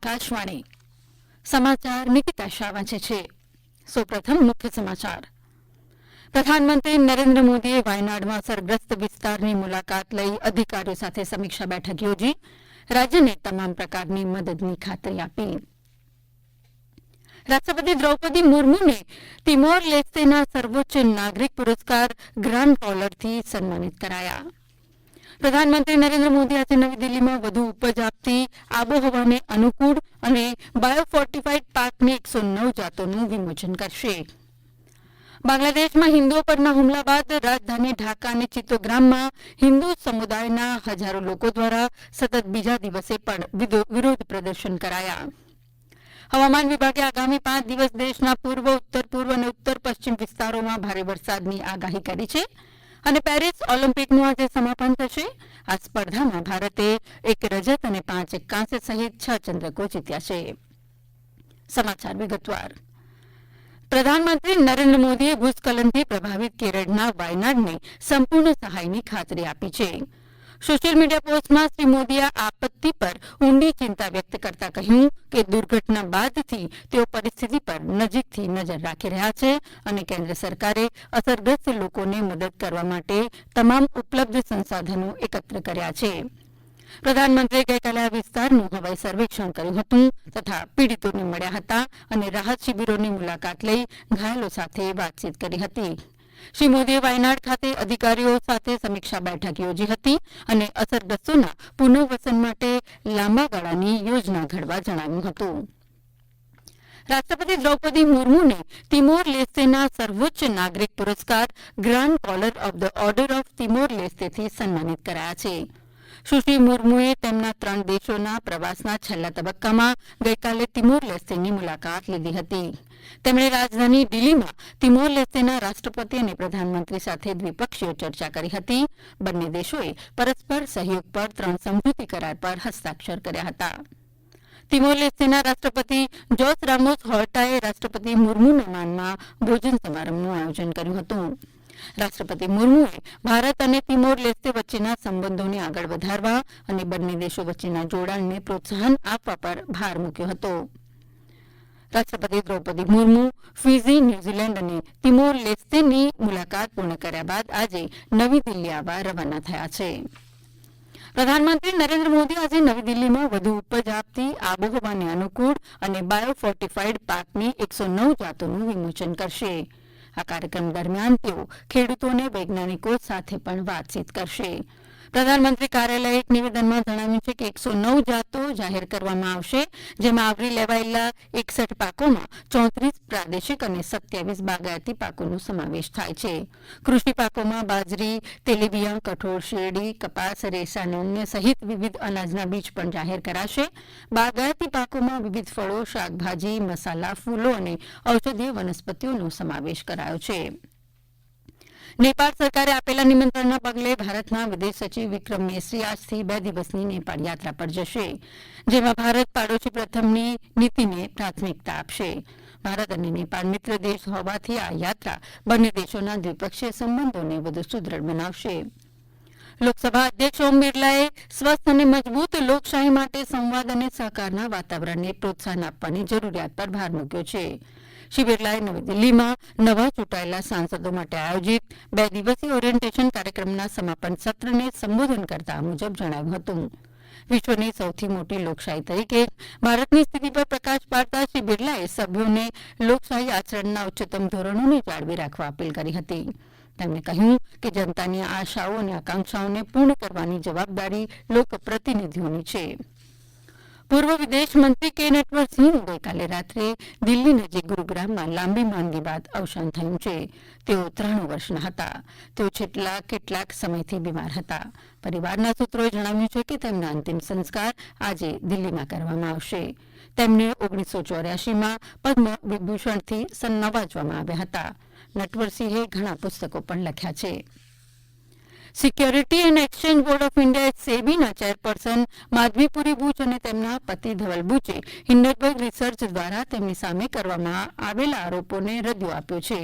આકાશવાણી સમાચાર નિકિતા શાહ વાંચે છે. સૌપ્રથમ મુખ્ય સમાચાર. પ્રધાનમંત્રી નરેન્દ્ર મોદીએ વાયનાડમાં અસરગ્રસ્ત વિસ્તારની મુલાકાત લઈ અધિકારીઓ સાથે સમીક્ષા બેઠક યોજી રાજ્યને તમામ પ્રકારની મદદની ખાતરી આપી. રાષ્ટ્રપતિ દ્રૌપદી મુર્મુને તિમોર લેસ્તેના સર્વોચ્ચ નાગરિક પુરસ્કાર ગ્રાન્ડ કોલરથી સન્માનિત કરાયા. પ્રધાનમંત્રી નરેન્દ્ર મોદી આજે નવી દિલ્હીમાં વધુ ઉપજ આપતી આબોહવાને અનુકૂળ અને બાયોફોર્ટિફાઈડ પાકની 109 જાતોનું વિમોચન કરશે. બાંગ્લાદેશમાં હિન્દુઓ પરના હુમલા બાદ રાજધાની ઢાકા અને ચિત્તોગ્રામમાં હિન્દુ સમુદાયના હજારો લોકો દ્વારા સતત બીજા દિવસે પણ વિરોધ પ્રદર્શન કરાયા. હવામાન વિભાગે આગામી 5 દિવસ દેશના પૂર્વ, ઉત્તર પૂર્વ અને ઉત્તર પશ્ચિમ વિસ્તારોમાં ભારે વરસાદની આગાહી કરી છે અને પેરિસ ઓલિમ્પિકનું આજે સમાપન થશે. આ સ્પર્ધામાં ભારતે 1 રજત અને 5 કાંસ્ય સહિત 6 ચંદ્રકો જીત્યા છે. સમાચાર વિગતવાર. પ્રધાનમંત્રી નરેન્દ્ર મોદીએ ભૂસ્ખલનથી પ્રભાવિત કેરળના વાયનાડને સંપૂર્ણ સહાયની ખાતરી આપી છે. સોશિયલ મીડિયા પોસ્ટમાં શ્રી મોદીએ આપત્તિ પર ઊંડી ચિંતા વ્યક્ત કરતા કહ્યું કે દુર્ઘટના બાદથી તેઓ પરિસ્થિતિ પર નજીકથી નજર રાખી રહ્યા છે અને કેન્દ્ર સરકારે અસરગ્રસ્ત લોકોને મદદ કરવા માટે તમામ ઉપલબ્ધ સંસાધનો એકત્ર કર્યા છે. પ્રધાનમંત્રીએ ગઈકાલે આ વિસ્તારનું હવાઈ સર્વેક્ષણ કર્યું હતું તથા પીડિતોને મળ્યા હતા અને રાહત શિબિરોની મુલાકાત લઈ ઘાયલો સાથે વાતચીત કરી હતી. શ્રી મોદીએ વાયનાડ ખાતે અધિકારીઓ સાથે સમીક્ષા બેઠક યોજી હતી અને અસરગ્રસ્તોના પુનઃવસન માટે લાંબા ગાળાની યોજના ઘડવા જણાવ્યું હતું. રાષ્ટ્રપતિ દ્રૌપદી મુર્મુને તિમોર લેસ્તેના સર્વોચ્ચ નાગરિક પુરસ્કાર grand collar of the order of Timor લેસ્તેથી સન્માનિત કરાયા છે. સુશ્રી મુર્મુએ તેમના 3 દેશોના પ્રવાસના છેલ્લા તબક્કામાં ગઈકાલે તિમોર લેસ્તેની મુલાકાત લીધી હતી. તેમણે રાજધાની દિલ્હીમાં તિમોર લેસ્તેના રાષ્ટ્રપતિ અને પ્રધાનમંત્રી સાથે દ્વિપક્ષીય ચર્ચા કરી હતી. બંને દેશોએ પરસ્પર સહયોગ પર 3 સમજૂતી કરાર પર હસ્તાક્ષર કર્યા હતા. તિમોર લેસ્તેના રાષ્ટ્રપતિ જોસ રામોસ હોર્ટાએ રાષ્ટ્રપતિ મુર્મુના માનમાં ભોજન સમારંભનું આયોજન કર્યું હતું. રાષ્ટ્રપતિ મુર્મુએ ભારત અને તિમોર લેસ્તે વચ્ચેના સંબંધોને આગળ વધારવા અને બંને દેશો વચ્ચેના જોડાણને પ્રોત્સાહન આપવા પર ભાર મૂક્યો હતો. રાષ્ટ્રપતિ દ્રૌપદી મુર્મુ ફિજી, ન્યૂઝીલેન્ડ અને તિમોર લેસ્તેની મુલાકાત પૂર્ણ કર્યા બાદ આજે નવી દિલ્હી આવવા રવાના થયા છે. પ્રધાનમંત્રી નરેન્દ્ર મોદી આજે નવી દિલ્હીમાં વધુ ઉપજ આપતી આબોહવાને અનુકૂળ અને બાયોફોર્ટિફાઈડ પાકની 109 જાતોનું વિમોચન કરશે. આ કાર્યક્રમ દરમિયાન તેઓ ખેડૂતોને વૈજ્ઞાનિકો સાથે પણ વાતચીત કરશે. પ્રધાનમંત્રી કાર્યાલયે એક નિવેદનમાં જણાવ્યું છે કે 109 જાતો જાહેર કરવામાં આવશે, જેમાં આવરી લેવાયેલા 61 પાકોમાં 34 પ્રાદેશિક અને 27 બાગાયતી પાકોનો સમાવેશ થાય છે. કૃષિ પાકોમાં બાજરી, તેલીબિયાં, કઠોળ, શેરડી, કપાસ, રેસા અને અન્ય સહિત વિવિધ અનાજના બીજ પણ જાહેર કરાશે. બાગાયતી પાકોમાં વિવિધ ફળો, શાકભાજી, મસાલા, ફૂલો અને ઔષધીય વનસ્પતિઓનો સમાવેશ કરાયો છે. નેપાળ સરકારે આપેલા નિમંત્રણના પગલે ભારતના વિદેશ સચિવ વિક્રમ મેસરી આજથી 2 દિવસની નેપાળ યાત્રા પર જશે, જેમાં ભારત પાડોશી પ્રથમની નીતિને પ્રાથમિકતા આપશે. ભારત અને નેપાળ મિત્ર દેશ હોવાથી આ યાત્રા બંને દેશોના દ્વિપક્ષીય સંબંધોને વધુ સુદૃઢ બનાવશે. લોકસભા અધ્યક્ષ ઓમ બિરલાએ સ્વસ્થ અને મજબૂત લોકશાહી માટે સંવાદ અને સહકારના વાતાવરણને પ્રોત્સાહન આપવાની જરૂરિયાત પર ભાર મૂક્યો છે. શ્રી બિરલાએ નવી દિલ્હીમાં નવા ચૂંટાયેલા સાંસદો માટે આયોજિત 2 દિવસીય ઓરિએન્ટેશન કાર્યક્રમના સમાપન સત્રને સંબોધન કરતા આ મુજબ જણાવ્યું હતું. વિશ્વની સૌથી મોટી લોકશાહી તરીકે ભારતની સ્થિતિ પર પ્રકાશ પાડતા શ્રી બિરલાએ સભ્યોને લોકશાહી આચરણના ઉચ્ચતમ ધોરણોને જાળવી રાખવા અપીલ કરી હતી. તેમણે કહ્યું કે જનતાની આશાઓ અને આકાંક્ષાઓને પૂર્ણ કરવાની જવાબદારી લોકપ્રતિનિધિઓની છે. પૂર્વ વિદેશ મંત્રી કે નટવરસિંહનું ગઈકાલે રાત્રે દિલ્હી નજીક ગુરુગ્રામમાં લાંબી માંદગી બાદ અવસાન થયું છે. તેઓ 93 વર્ષના હતા. તેઓ છેલ્લા કેટલાક સમયથી બીમાર હતા. પરિવારના સૂત્રોએ જણાવ્યું છે કે તેમના અંતિમ સંસ્કાર આજે દિલ્હીમાં કરવામાં આવશે. તેમને 1984માં પદ્મ વિભૂષણથી નવાજવામાં આવ્યા હતા. નટવરસિંહે ઘણા પુસ્તકો પણ લખ્યા છે. Security and exchange board of India સેબીના ચેરપર્સન માધવીપુરી બુચ અને તેમના પતિ ધવલ બુચે હિન્ડનબર્ગ રિસર્ચ દ્વારા તેમની સામે કરવામાં આવેલા આરોપોને રદિયો આપ્યો છે.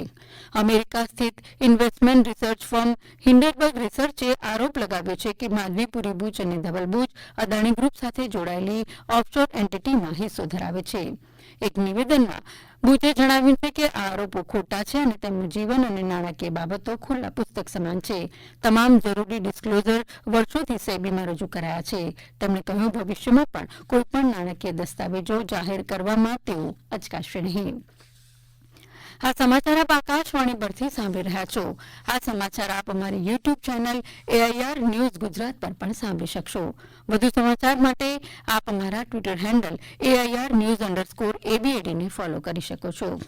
અમેરિકા સ્થિત ઇન્વેસ્ટમેન્ટ રિસર્ચ ફર્મ હિન્ડનબર્ગ રિસર્ચે આરોપ લગાવ્યો છે કે માધવીપુરી બુચ અને ધવલ બુચ અદાણી ગ્રુપ સાથે જોડાયેલી ઓફશોર એન્ટિટીમાં હિસ્સો ધરાવે છે. એક નિવેદનમાં બુચે જણાવ્યું છે કે આ આરોપો ખોટા છે અને તેમનું જીવન અને નાણાકીય બાબતો ખુલ્લા પુસ્તક સમાન છે. તમામ જરૂરી ડિસ્ક્લોઝર વર્ષોથી સેબીમાં રજૂ કરાયા છે. તેમણે કહ્યું, ભવિષ્યમાં પણ કોઈપણ નાણાકીય દસ્તાવેજો જાહેર કરવામાં તેઓ અચકાશે નહીં. આ સમાચાર આપ આકાશવાણી પરથી સાંભળી રહ્યા છો. આ સમાચાર આપ અમારી YouTube channel AIR news Gujarat પર પણ સાંભળી શકશો. વધુ સમાચાર માટે આપ અમારા ટ્વિટર હેન્ડલ AIR _ABAD ને ફોલો કરી શકો છો.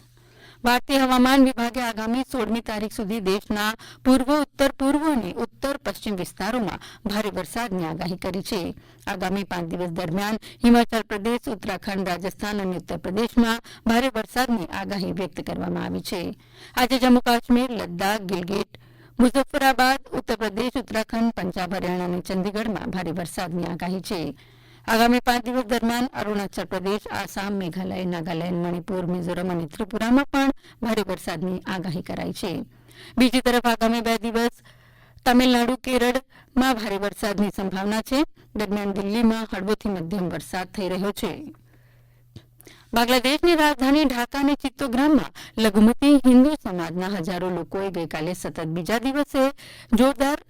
ભારતીય હવામાન વિભાગે આગામી 16મી તારીખ સુધી દેશના પૂર્વ, ઉત્તર પૂર્વ અને ઉત્તર પશ્ચિમ વિસ્તારોમાં ભારે વરસાદની આગાહી કરી છે. આગામી 5 દિવસ દરમિયાન હિમાચલ પ્રદેશ, ઉત્તરાખંડ, રાજસ્થાન અને ઉત્તર પ્રદેશમાં ભારે વરસાદની આગાહી વ્યક્ત કરવામાં આવી છે. આજે જમ્મુ કાશ્મીર, લદ્દાખ, ગિલગિટ, મુઝફ્ફરાબાદ, ઉત્તર પ્રદેશ, ઉત્તરાખંડ, પંજાબ, હરિયાણા અને ચંદીગઢમાં ભારે વરસાદની આગાહી છે. આગામી 5 દિવસ દરમિયાન અરુણાચલ પ્રદેશ, આસામ, મેઘાલય, નાગાલેન્ડ, મણિપુર, મિઝોરમ અને ત્રિપુરામાં પણ ભારે વરસાદની આગાહી કરાઈ છે. બીજી તરફ આગામી 2 દિવસ તમિલનાડુ, કેરળમાં ભારે વરસાદની સંભાવના છે. દરમિયાન દિલ્હીમાં હળવોથી મધ્યમ વરસાદ થઈ રહ્યો છે. બાંગ્લાદેશની રાજધાની ઢાકા અને ચિત્તોગ્રામમાં લઘુમતી હિન્દુ સમાજના હજારો લોકોએ ગઈકાલે સતત બીજા દિવસે જોરદાર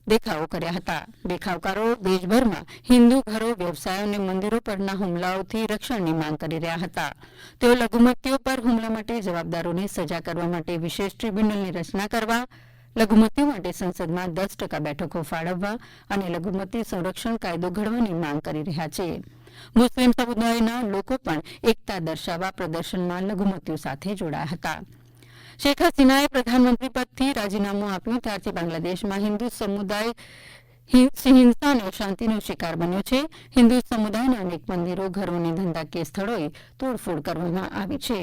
દેખાવો કર્યા હતા. દેખાવકારો દેશભરમાં હિન્દુ ઘરો, વ્યવસાયો અને મંદિરો પરના હુમલાઓથી રક્ષણની માંગ કરી રહ્યા હતા. તેઓ લઘુમતીઓ પર હુમલા માટે જવાબદારોને સજા કરવા માટે વિશેષ ટ્રિબ્યુનલની રચના કરવા, લઘુમતીઓ માટે સંસદમાં 10% બેઠકો ફાળવવા અને લઘુમતી સંરક્ષણ કાયદો ઘડવાની માંગ કરી રહ્યા છે. મુસ્લિમ સમુદાયના લોકો પણ એકતા દર્શાવવા પ્રદર્શનમાં લઘુમતીઓ સાથે જોડાયા હતા. શેખ હસીનાએ પ્રધાનમંત્રી પદથી રાજીનામું આપ્યું ત્યારથી બાંગ્લાદેશમાં હિન્દુ સમુદાય હિંસા અને અશાંતિનો શિકાર બન્યો છે. હિન્દુ સમુદાયના અનેક મંદિરો, ઘરો અને ધંધાકીય સ્થળોએ તોડફોડ કરવામાં આવી છે.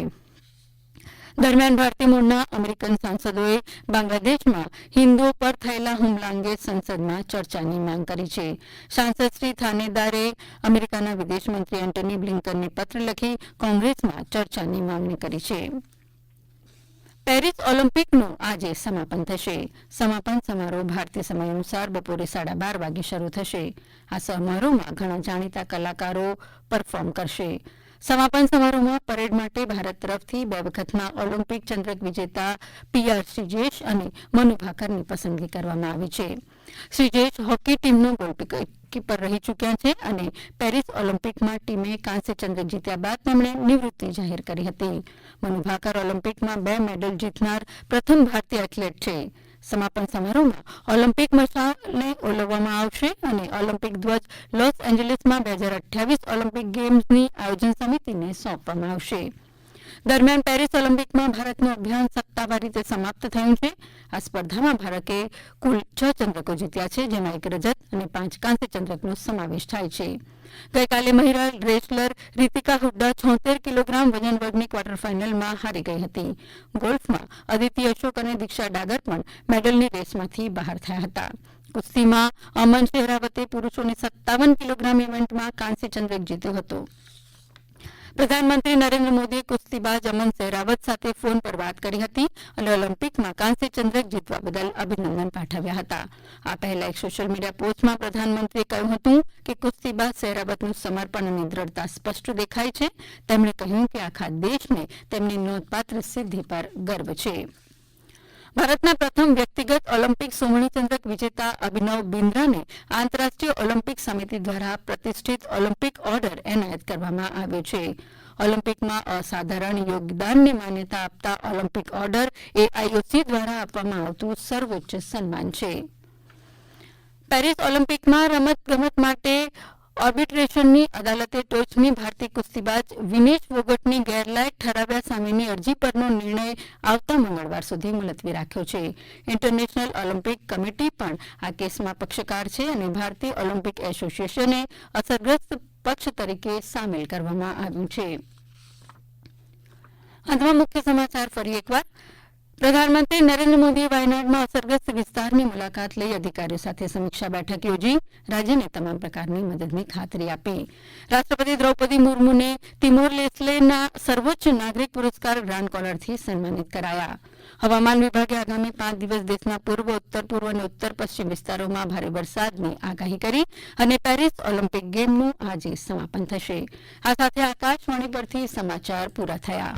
દરમિયાન ભારતીય મૂળના અમેરિકન સાંસદોએ બાંગ્લાદેશમાં હિન્દુઓ પર થયેલા હુમલા અંગે સંસદમાં ચર્ચાની માંગ કરી છે. સાંસદ શ્રી થાનેદારે અમેરિકાના વિદેશ મંત્રી એન્ટની બ્લિંકનને પત્ર લખી કોંગ્રેસમાં ચર્ચાની માંગણી કરી છે. પેરિસ ઓલિમ્પિકનું આજે સમાપન થશે. સમાપન સમારોહ ભારતીય સમય અનુસાર બપોરે 12:30 વાગે શરૂ થશે. આ સમારોહમાં ઘણા જાણીતા કલાકારો પરફોર્મ કરશે. સમાપન સમારોહમાં પરેડ માટે ભારત તરફથી 2 વખતના ઓલિમ્પિક ચંદ્રક વિજેતા PR શ્રીજેશ અને મનુ ભાકરની પસંદગી કરવામાં આવી છે. શ્રીજેશ હોકી ટીમનો ગોલકીપર રહી ચૂક્યા છે અને પેરિસ ઓલિમ્પિકમાં ટીમે કાંસ્ય ચંદ્રક જીત્યા બાદ તેમણે નિવૃત્તિ જાહેર કરી હતી. મનુ ભાકર ઓલિમ્પિકમાં 2 મેડલ જીતનાર પ્રથમ ભારતીય એથ્લેટ છે. સમાપન સમારોહમાં ઓલિમ્પિક મશાલને ઓલવવામાં આવશે અને ઓલિમ્પિક ધ્વજ લોસ એન્જલિસમાં 2028 ઓલિમ્પિક ગેમ્સની આયોજન સમિતિને સોંપવામાં આવશે. દરમિયાન પેરિસ ઓલિમ્પિકમાં ભારતનું અભિયાન સત્તાવાર રીતે સમાપ્ત થયું છે. આ સ્પર્ધામાં ભારતે કુલ 6 ચંદ્રકો જીત્યા છે, જેમાં 1 રજત અને 5 કાંસ્ય ચંદ્રકનો સમાવેશ થાય છે. ગઈકાલે મહિલા રેસલર રીતિકા હુડ્ડા 76 કિલોગ્રામ વજન વર્ગની ક્વાર્ટર ફાઇનલમાં હારી ગઈ હતી. ગોલ્ફમાં અદિતિ અશોક અને દીક્ષા ડાગર પણ મેડલની રેસમાંથી બહાર થયા હતા. કુસ્તીમાં અમન શેહરાવતે પુરુષોની 57 કિલોગ્રામ ઇવેન્ટમાં કાંસ્ય ચંદ્રક જીત્યો હતો. પ્રધાનમંત્રી નરેન્દ્ર મોદીએ કુસ્તીબાજ અમન શેહરાવત સાથે ફોન પર વાત કરી હતી અને ઓલિમ્પિકમાં કાંસ્ય ચંદ્રક જીતવા બદલ અભિનંદન પાઠવ્યા હતા. આ પહેલા એક સોશિયલ મીડિયા પોસ્ટમાં પ્રધાનમંત્રીએ કહ્યું હતું કે કુસ્તીબાજ શેહરાવતનું સમર્પણ અને દ્રઢતા સ્પષ્ટ દેખાય છે. તેમણે કહ્યું કે આખા દેશને તેમની નોંધપાત્ર સિદ્ધિ પર ગર્વ છે. ભારતના પ્રથમ વ્યક્તિગત ઓલિમ્પિક સુવર્ણ ચંદ્રક વિજેતા અભિનવ બિંદ્રાને આંતરરાષ્ટ્રીય ઓલિમ્પિક સમિતિ દ્વારા પ્રતિષ્ઠિત ઓલિમ્પિક ઓર્ડર એનાયત કરવામાં આવ્યો છે. ઓલિમ્પિકમાં અસાધારણ યોગદાનને માન્યતા આપતા ઓલિમ્પિક ઓર્ડર એ IOC દ્વારા આપવામાં આવતું સર્વોચ્ચ સન્માન છે. પેરિસ ઓલિમ્પિકમાં રમતગમત માટે આર્બિટ્રેશનની અદાલતે ટોચની ભારતીય કુસ્તીબાજ વિનેશ ફોગટની ગેરલાયક ઠરાવ્યા સામેની અરજી પરનો નિર્ણય આવતા મંગળવાર સુધી મુલતવી રાખ્યો છે. ઇન્ટરનેશનલ ઓલિમ્પિક કમિટી પણ આ કેસમાં પક્ષકાર છે અને ભારતીય ઓલિમ્પિક એસોસિએશને અસરગ્રસ્ત પક્ષ તરીકે સામેલ કરવામાં આવ્યું છે. અંતમાં મુખ્ય સમાચાર ફરી એકવાર. પ્રધાનમંત્રી નરેન્દ્ર મોદીએ વાયનાડમાં અસરગ્રસ્ત વિસ્તારની મુલાકાત લઈ અધિકારીઓ સાથે સમીક્ષા બેઠક યોજી રાજ્યને તમામ પ્રકારની મદદની ખાતરી આપી. રાષ્ટ્રપતિ દ્રૌપદી મુર્મુને તિમોર લેસ્ટેના સર્વોચ્ચ નાગરિક પુરસ્કાર ગ્રાન્ડ કોલરથી સન્માનિત કરાયા. હવામાન વિભાગે આગામી 5 દિવસ દેશના પૂર્વ, ઉત્તર પૂર્વ અને ઉત્તર પશ્ચિમ વિસ્તારોમાં ભારે વરસાદની આગાહી કરી અને પેરિસ ઓલિમ્પિક ગેમનું આજે સમાપન થશે. આ સાથે આકાશવાણી પરથી સમાચાર પૂરા થયા.